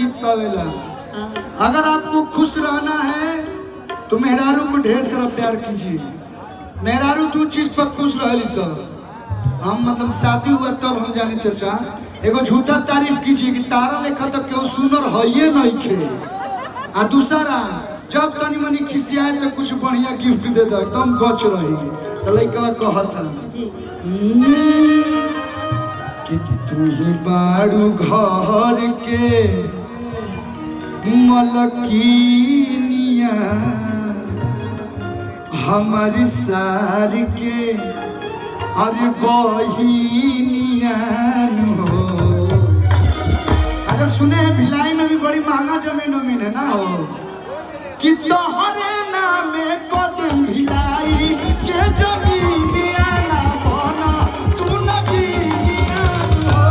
जीत पावेला। अगर आपको खुश रहना है तो मेहरारू को ढेर सारा प्यार कीजिए। मेहरारू 2 चीज पर खुश रहली सर। हम मतलब शादी हुआ तब हम जाने चाचा एगो झूठा तारीफ कीजिए कि तारा लेखा तो क्यों सुनर है नहीं खे। आ दूसरा जब तनी मनी खिसियाए तो कुछ बढ़िया गिफ्ट दे दो एकदम गच रही। तो लइका कहता कि तू ही बारू घर के मलकिनिया हमारे सार के अरे बहिनिया हो। अच्छा सुने भिलाई में भी बड़ी महंगा जमीन है ना हो कि तोहरे नामे कदम भिलाई के जमीनिया ना बना तू नगीनिया हो।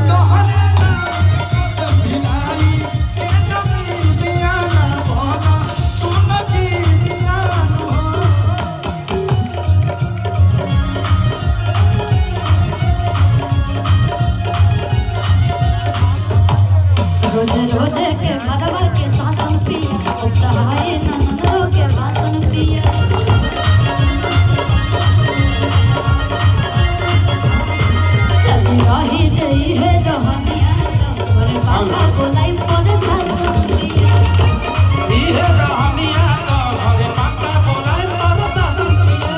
तोहरे नामे कदम भिलाई के जमीनिया ना बना तू नगीनिया हो। रोज रोज के भगवा के शासन पिया उत्साहे नंदो के भाषण पिया। चली रही जई है दहनिया और बाबा बोलाई पर शासन पिया। ई है दहनिया तो घरे बाबा बोलाई पर शासन पिया।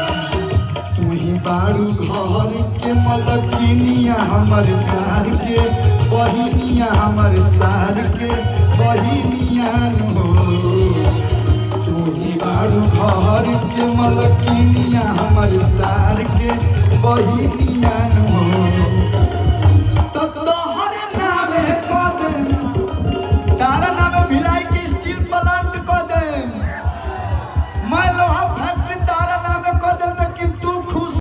तू ही बारू घर के मलकिनिया हमर सार के बहिनिया हमर सार के बहिनिया हो। तू ही बारू घर के मलकिनिया हमर सार के बहिनिया हो।